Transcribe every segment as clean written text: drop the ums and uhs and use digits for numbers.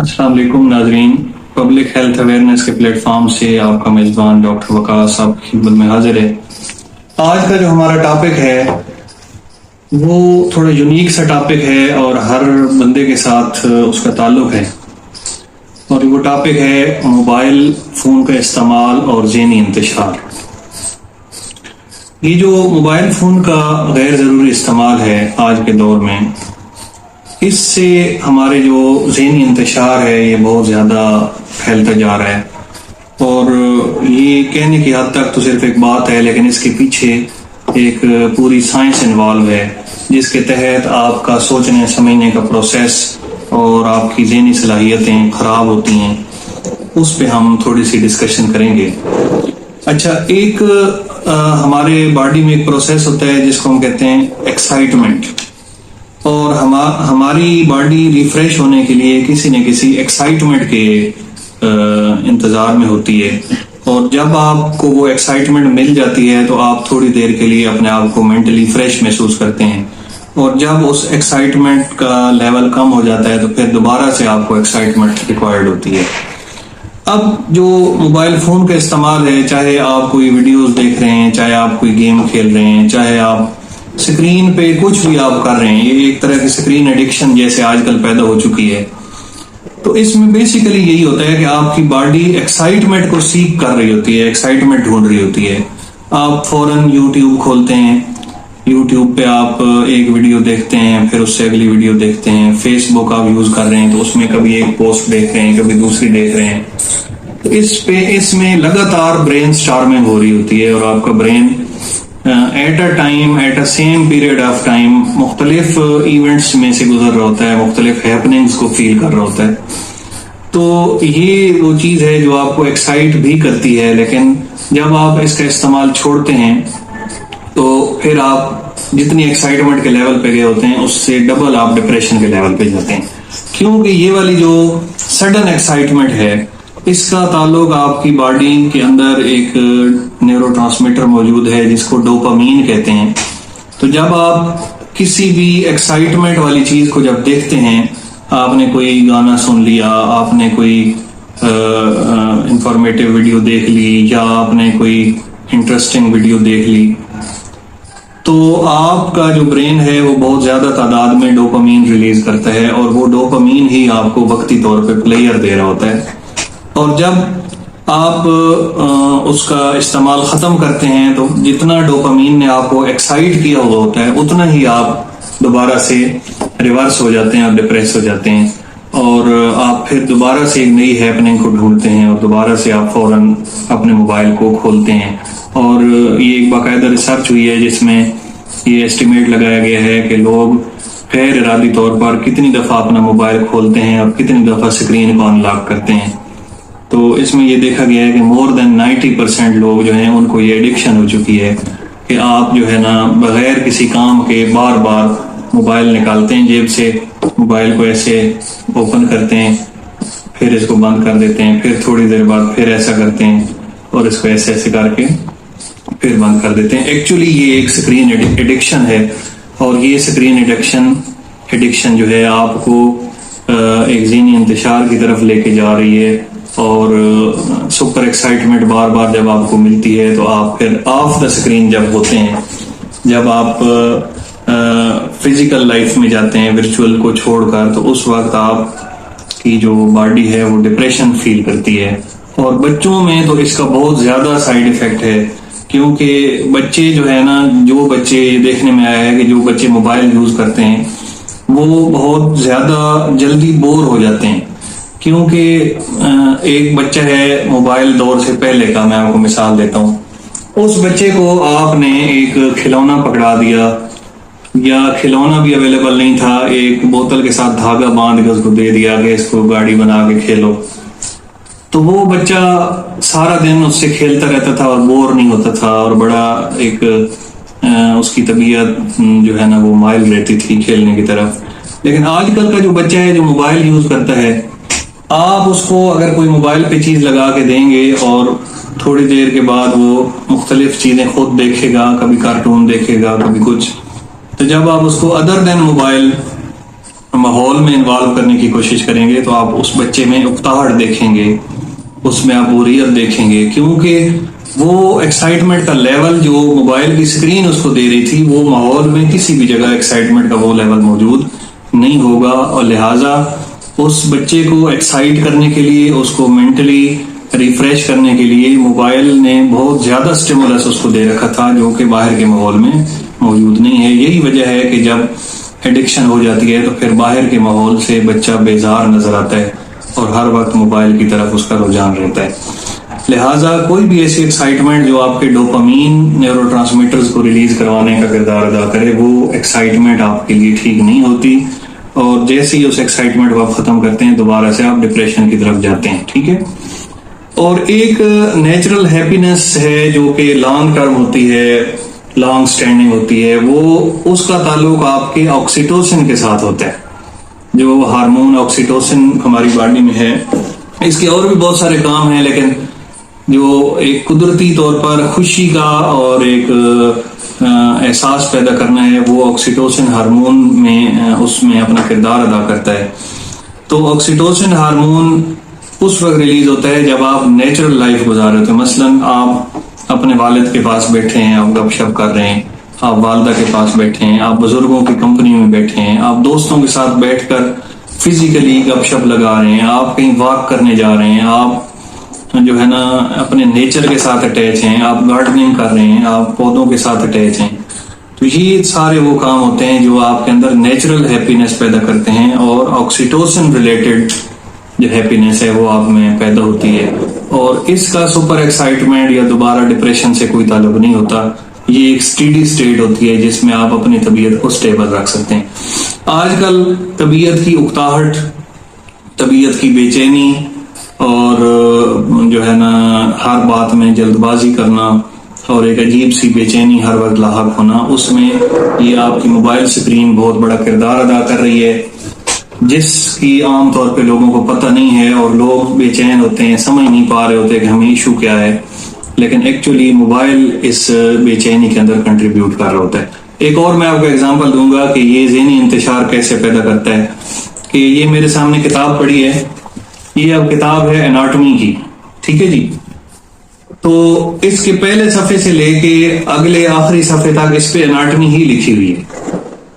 السلام علیکم ناظرین، پبلک ہیلتھ اویئرنیس کے پلیٹ فارم سے آپ کا میزبان ڈاکٹر وقاص آپ کی خدمت میں حاضر ہے۔ آج کا جو ہمارا ٹاپک ہے وہ تھوڑا یونیک سا ٹاپک ہے اور ہر بندے کے ساتھ اس کا تعلق ہے، اور وہ ٹاپک ہے موبائل فون کا استعمال اور ذہنی انتشار۔ یہ جو موبائل فون کا غیر ضروری استعمال ہے آج کے دور میں، اس سے ہمارے جو ذہنی انتشار ہے یہ بہت زیادہ پھیلتا جا رہا ہے، اور یہ کہنے کی حد تک تو صرف ایک بات ہے، لیکن اس کے پیچھے ایک پوری سائنس انوالو ہے جس کے تحت آپ کا سوچنے سمجھنے کا پروسیس اور آپ کی ذہنی صلاحیتیں خراب ہوتی ہیں۔ اس پہ ہم تھوڑی سی ڈسکشن کریں گے۔ اچھا، ایک ہمارے باڈی میں ایک پروسیس ہوتا ہے جس کو ہم کہتے ہیں ایکسائٹمنٹ، اور ہماری باڈی ریفریش ہونے کے لیے کسی نہ کسی ایکسائٹمنٹ کے انتظار میں ہوتی ہے، اور جب آپ کو وہ ایکسائٹمنٹ مل جاتی ہے تو آپ تھوڑی دیر کے لیے اپنے آپ کو مینٹلی فریش محسوس کرتے ہیں، اور جب اس ایکسائٹمنٹ کا لیول کم ہو جاتا ہے تو پھر دوبارہ سے آپ کو ایکسائٹمنٹ ریکوائرڈ ہوتی ہے۔ اب جو موبائل فون کا استعمال ہے، چاہے آپ کوئی ویڈیوز دیکھ رہے ہیں، چاہے آپ کوئی گیم کھیل رہے ہیں، چاہے آپ اسکرین پہ کچھ بھی آپ کر رہے ہیں، یہ ایک طرح کی اسکرین ایڈکشن جیسے آج کل پیدا ہو چکی ہے۔ تو اس میں بیسیکلی یہی ہوتا ہے کہ آپ کی باڈی ایکسائٹمنٹ کو سیک کر رہی ہوتی ہے، ایکسائٹمنٹ ڈھونڈ رہی ہوتی ہے۔ آپ فوراً یوٹیوب کھولتے ہیں، یوٹیوب پہ آپ ایک ویڈیو دیکھتے ہیں، پھر اس سے اگلی ویڈیو دیکھتے ہیں۔ فیس بک آپ یوز کر رہے ہیں تو اس میں کبھی ایک پوسٹ دیکھ رہے ہیں، کبھی دوسری دیکھ رہے ہیں۔ تو اس میں لگاتار برین سٹارمنگ ہو رہی ہوتی ہے، اور آپ کا brain at a same period of time مختلف ایونٹس میں سے گزر رہا ہوتا ہے، مختلف ہیپننگز کو فیل کر رہا ہوتا ہے۔ تو یہ وہ چیز ہے جو آپ کو ایکسائٹ بھی کرتی ہے، لیکن جب آپ اس کا استعمال چھوڑتے ہیں تو پھر آپ جتنی ایکسائٹمنٹ کے لیول پہ گئے ہوتے ہیں اس سے ڈبل آپ ڈپریشن کے لیول پہ جاتے ہیں، کیونکہ یہ والی جو سڈن ایکسائٹمنٹ ہے اس کا تعلق آپ کی باڈی کے اندر ایک نیورو ٹرانسمیٹر موجود ہے جس کو ڈوپامین کہتے ہیں۔ تو جب آپ کسی بھی ایکسائٹمنٹ والی چیز کو جب دیکھتے ہیں، آپ نے کوئی گانا سن لیا، آپ نے کوئی انفارمیٹیو ویڈیو دیکھ لی، یا آپ نے کوئی انٹرسٹنگ ویڈیو دیکھ لی، تو آپ کا جو برین ہے وہ بہت زیادہ تعداد میں ڈوپامین ریلیز کرتا ہے، اور وہ ڈوپامین ہی آپ کو وقتی طور پہ پلیئر دے رہا ہوتا ہے۔ اور جب آپ اس کا استعمال ختم کرتے ہیں تو جتنا ڈوپامین نے آپ کو ایکسائٹ کیا ہوا ہوتا ہے اتنا ہی آپ دوبارہ سے ریورس ہو جاتے ہیں اور ڈپریس ہو جاتے ہیں، اور آپ پھر دوبارہ سے ایک نئی ہیپننگ کو ڈھونڈتے ہیں، اور دوبارہ سے آپ فوراً اپنے موبائل کو کھولتے ہیں۔ اور یہ ایک باقاعدہ ریسرچ ہوئی ہے جس میں یہ ایسٹیمیٹ لگایا گیا ہے کہ لوگ غیر ارادی طور پر کتنی دفعہ اپنا موبائل کھولتے ہیں اور کتنی دفعہ اسکرین کو ان لاک کرتے ہیں۔ تو اس میں یہ دیکھا گیا ہے کہ مور دین 90% لوگ جو ہیں ان کو یہ ایڈکشن ہو چکی ہے کہ آپ جو ہے نا بغیر کسی کام کے بار بار موبائل نکالتے ہیں جیب سے، موبائل کو ایسے اوپن کرتے ہیں، پھر اس کو بند کر دیتے ہیں، پھر تھوڑی دیر بعد پھر ایسا کرتے ہیں، اور اس کو ایسے ایسے کر کے پھر بند کر دیتے ہیں۔ ایکچولی یہ ایک اسکرین ایڈکشن ہے، اور یہ اسکرین ایڈکشن جو ہے آپ کو ایک ذہنی انتشار کی طرف لے کے جا رہی ہے، اور سپر ایکسائٹمنٹ بار بار جب آپ کو ملتی ہے تو آپ پھر آف دا اسکرین جب ہوتے ہیں، جب آپ فزیکل لائف میں جاتے ہیں ورچوئل کو چھوڑ کر، تو اس وقت آپ کی جو باڈی ہے وہ ڈپریشن فیل کرتی ہے۔ اور بچوں میں تو اس کا بہت زیادہ سائیڈ ایفیکٹ ہے، کیونکہ بچے جو ہے نا، جو بچے یہ دیکھنے میں آیا ہے کہ جو بچے موبائل یوز کرتے ہیں وہ بہت زیادہ جلدی بور ہو جاتے ہیں، کیونکہ ایک بچہ ہے موبائل دور سے پہلے کا، میں آپ کو مثال دیتا ہوں۔ اس بچے کو آپ نے ایک کھلونا پکڑا دیا، یا کھلونا بھی اویلیبل نہیں تھا، ایک بوتل کے ساتھ دھاگا باندھ کے اس کو دے دیا کہ اس کو گاڑی بنا کے کھیلو، تو وہ بچہ سارا دن اس سے کھیلتا رہتا تھا اور بور نہیں ہوتا تھا، اور بڑا ایک اس کی طبیعت جو ہے نا وہ مائل رہتی تھی کھیلنے کی طرف۔ لیکن آج کل کا جو بچہ ہے جو موبائل یوز کرتا ہے، آپ اس کو اگر کوئی موبائل پہ چیز لگا کے دیں گے اور تھوڑی دیر کے بعد وہ مختلف چیزیں خود دیکھے گا، کبھی کارٹون دیکھے گا، کبھی کچھ، تو جب آپ اس کو ادر دین موبائل ماحول میں انوالو کرنے کی کوشش کریں گے تو آپ اس بچے میں اکتاہٹ دیکھیں گے، اس میں آپ بوریت دیکھیں گے، کیونکہ وہ ایکسائٹمنٹ کا لیول جو موبائل کی اسکرین اس کو دے رہی تھی وہ ماحول میں کسی بھی جگہ ایکسائٹمنٹ کا وہ لیول موجود نہیں ہوگا، اور لہٰذا اس بچے کو ایکسائٹ کرنے کے لیے، اس کو مینٹلی ریفریش کرنے کے لیے موبائل نے بہت زیادہ اسٹیمولس اس کو دے رکھا تھا جو کہ باہر کے ماحول میں موجود نہیں ہے۔ یہی وجہ ہے کہ جب ایڈکشن ہو جاتی ہے تو پھر باہر کے ماحول سے بچہ بیزار نظر آتا ہے اور ہر وقت موبائل کی طرف اس کا رجحان رہتا ہے۔ لہٰذا کوئی بھی ایسی ایکسائٹمنٹ جو آپ کے ڈوپامین نیورو ٹرانسمیٹرز کو ریلیز کروانے کا کردار ادا کرے، وہ ایکسائٹمنٹ آپ کے لیے ٹھیک نہیں ہوتی، اور جیسے ہی اس ایکسائٹمنٹ کو آپ ختم کرتے ہیں دوبارہ سے آپ ڈپریشن کی طرف جاتے ہیں، ٹھیک ہے۔ اور ایک نیچرل ہیپینس ہے جو کہ لانگ ٹرم ہوتی ہے، لانگ سٹینڈنگ ہوتی ہے، وہ اس کا تعلق آپ کے آکسیٹوسن کے ساتھ ہوتا ہے۔ جو ہارمون آکسیٹوسن ہماری باڈی میں ہے، اس کے اور بھی بہت سارے کام ہیں، لیکن جو ایک قدرتی طور پر خوشی کا اور ایک احساس پیدا کرنا ہے وہ آکسیٹوسن ہارمون میں اس میں اپنا کردار ادا کرتا ہے۔ تو آکسیٹوسن ہارمون اس وقت ریلیز ہوتا ہے جب آپ نیچرل لائف گزار رہے ہوتے ہیں، مثلاً آپ اپنے والد کے پاس بیٹھے ہیں، آپ گپ شپ کر رہے ہیں، آپ والدہ کے پاس بیٹھے ہیں، آپ بزرگوں کی کمپنی میں بیٹھے ہیں، آپ دوستوں کے ساتھ بیٹھ کر فزیکلی گپ شپ لگا رہے ہیں، آپ کہیں واک کرنے جا رہے ہیں، آپ جو ہے نا اپنے نیچر کے ساتھ اٹیچ ہیں، آپ گارڈننگ کر رہے ہیں، آپ پودوں کے ساتھ اٹیچ ہیں۔ تو یہ سارے وہ کام ہوتے ہیں جو آپ کے اندر نیچرل ہیپینس پیدا کرتے ہیں، اور آکسیٹوسن ریلیٹڈ جو ہیپینس ہے وہ آپ میں پیدا ہوتی ہے، اور اس کا سپر ایکسائٹمنٹ یا دوبارہ ڈپریشن سے کوئی تعلق نہیں ہوتا۔ یہ ایک اسٹیڈی اسٹیٹ ہوتی ہے جس میں آپ اپنی طبیعت کو اسٹیبل رکھ سکتے ہیں۔ آج کل طبیعت کی اکتاہٹ، طبیعت کی بے چینی، اور جو ہے نا ہر بات میں جلد بازی کرنا اور ایک عجیب سی بے چینی ہر وقت لاحق ہونا، اس میں یہ آپ کی موبائل سکرین بہت بڑا کردار ادا کر رہی ہے، جس کی عام طور پہ لوگوں کو پتہ نہیں ہے، اور لوگ بے چین ہوتے ہیں، سمجھ نہیں پا رہے ہوتے کہ ہمیں ایشو کیا ہے، لیکن ایکچولی موبائل اس بے چینی کے اندر کنٹریبیوٹ کر رہا ہوتا ہے۔ ایک اور میں آپ کو ایگزامپل دوں گا کہ یہ ذہنی انتشار کیسے پیدا کرتا ہے، کہ یہ میرے سامنے کتاب پڑھی ہے، یہ اب کتاب ہے اناٹمی کی، ٹھیک ہے جی۔ تو اس کے پہلے صفحے سے لے کے اگلے آخری صفحے تک اس پہ اناٹمی ہی لکھی ہوئی ہے۔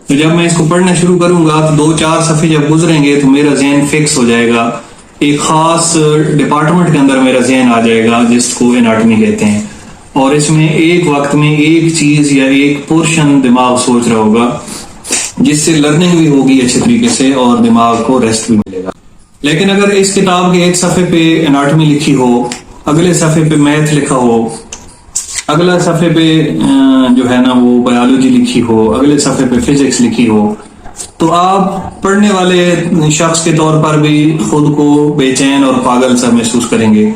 تو جب میں اس کو پڑھنا شروع کروں گا تو 2-4 صفحے جب گزریں گے تو میرا ذہن فکس ہو جائے گا، ایک خاص ڈپارٹمنٹ کے اندر میرا ذہن آ جائے گا جس کو اناٹمی کہتے ہیں، اور اس میں ایک وقت میں ایک چیز یا ایک پورشن دماغ سوچ رہا ہوگا، جس سے لرننگ بھی ہوگی اچھے طریقے سے اور دماغ کو ریسٹ بھی ملے گا۔ لیکن اگر اس کتاب کے ایک صفحے پہ اناٹمی لکھی ہو، اگلے صفحے پہ میتھ لکھا ہو، اگلا صفحے پہ جو ہے نا وہ بایولوجی لکھی ہو، اگلے صفحے پہ فزکس لکھی ہو، تو آپ پڑھنے والے شخص کے طور پر بھی خود کو بے چین اور پاگل سا محسوس کریں گے،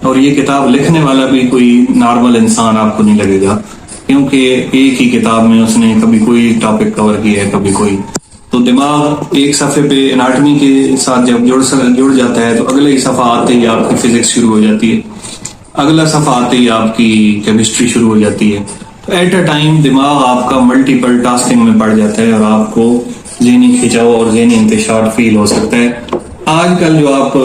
اور یہ کتاب لکھنے والا بھی کوئی نارمل انسان آپ کو نہیں لگے گا، کیونکہ ایک ہی کتاب میں اس نے کبھی کوئی ٹاپک کور کیا ہے، کبھی کوئی۔ تو دماغ ایک صفحے پہ اناٹمی کے ساتھ جب جڑ جاتا ہے تو اگلے صفحہ آتے ہی آپ کی فزکس شروع ہو جاتی ہے، اگلا صفحہ آتے ہی آپ کی کیمسٹری شروع ہو جاتی ہے۔ تو ایٹ اے ٹائم دماغ آپ کا ملٹیپل ٹاسکنگ میں پڑ جاتا ہے، اور آپ کو ذہنی کھنچاؤ اور ذہنی انتشار فیل ہو سکتا ہے۔ آج کل جو آپ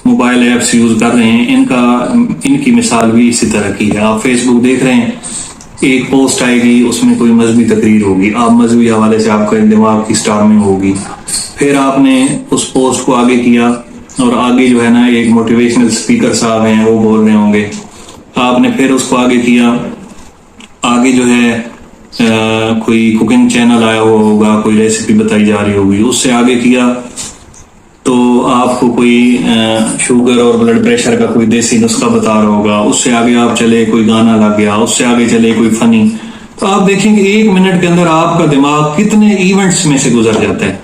موبائل ایپس یوز کر رہے ہیں ان کی مثال بھی اسی طرح کی ہے۔ آپ فیس بک دیکھ رہے ہیں، ایک پوسٹ آئے گی، اس میں کوئی مذہبی تقریر ہوگی، آپ مذہبی حوالے سے آپ کا دماغ کی سٹارمنگ ہوگی، پھر آپ نے اس پوسٹ کو آگے کیا، اور آگے جو ہے نا ایک موٹیویشنل اسپیکر صاحب ہیں وہ بول رہے ہوں گے، آپ نے پھر اس کو آگے کیا، آگے جو ہے کوئی کوکنگ چینل آیا ہوا ہوگا، کوئی ریسیپی بتائی جا رہی ہوگی، اس سے آگے کیا تو آپ کو کوئی شوگر اور بلڈ پریشر کا کوئی دیسی نسخہ بتا رہا ہوگا، اس سے آگے آپ چلے کوئی گانا لگ گیا، اس سے آگے چلے کوئی فنی۔ تو آپ دیکھیں گے 1 منٹ کے اندر آپ کا دماغ کتنے ایونٹس میں سے گزر جاتا ہے،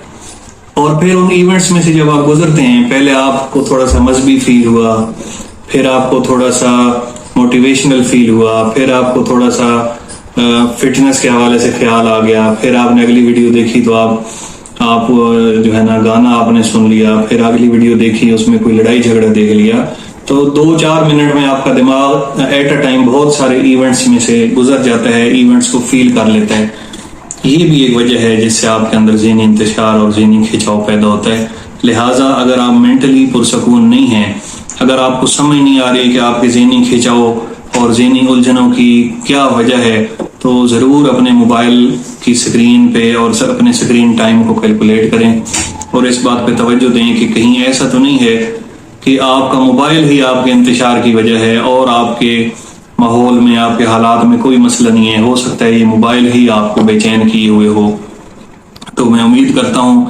اور پھر ان ایونٹس میں سے جب آپ گزرتے ہیں، پہلے آپ کو تھوڑا سا مذہبی فیل ہوا، پھر آپ کو تھوڑا سا موٹیویشنل فیل ہوا، پھر آپ کو تھوڑا سا فٹنس کے حوالے سے خیال آ گیا، پھر آپ نے اگلی ویڈیو دیکھی تو آپ جو ہے نا گانا آپ نے سن لیا، پھر اگلی ویڈیو دیکھی اس میں کوئی لڑائی جھگڑا دیکھ لیا۔ تو 2-4 منٹ میں آپ کا دماغ ایٹ اے ٹائم بہت سارے ایونٹس میں سے گزر جاتا ہے، ایونٹس کو فیل کر لیتا ہے۔ یہ بھی ایک وجہ ہے جس سے آپ کے اندر ذہنی انتشار اور ذہنی کھنچاؤ پیدا ہوتا ہے. لہٰذا اگر آپ مینٹلی پرسکون نہیں ہیں، اگر آپ کو سمجھ نہیں آ رہی کہ آپ کے ذہنی کھنچاؤ اور ذہنی الجھنوں کی کیا وجہ ہے، تو ضرور اپنے موبائل کی سکرین پہ اور اپنے سکرین ٹائم کو کیلکولیٹ کریں اور اس بات پہ توجہ دیں کہ کہیں ایسا تو نہیں ہے کہ آپ کا موبائل ہی آپ کے انتشار کی وجہ ہے اور آپ کے ماحول میں، آپ کے حالات میں کوئی مسئلہ نہیں ہے. ہو سکتا ہے یہ موبائل ہی آپ کو بے چین کیے ہوئے ہو. تو میں امید کرتا ہوں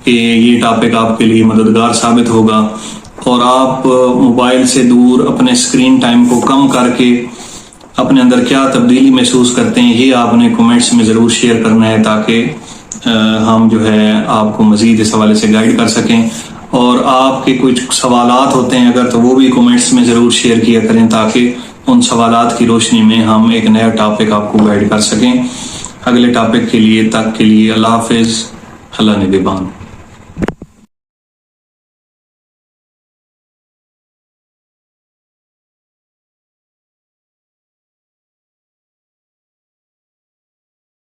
کہ یہ ٹاپک آپ کے لیے مددگار ثابت ہوگا اور آپ موبائل سے دور اپنے سکرین ٹائم کو کم کر کے اپنے اندر کیا تبدیلی محسوس کرتے ہیں یہ آپ نے کمنٹس میں ضرور شیئر کرنا ہے، تاکہ ہم جو ہے آپ کو مزید اس حوالے سے گائیڈ کر سکیں. اور آپ کے کچھ سوالات ہوتے ہیں اگر، تو وہ بھی کمنٹس میں ضرور شیئر کیا کریں تاکہ ان سوالات کی روشنی میں ہم ایک نیا ٹاپک آپ کو گائیڈ کر سکیں. اگلے ٹاپک کے لیے اللہ حافظ. اللہ نگہبان.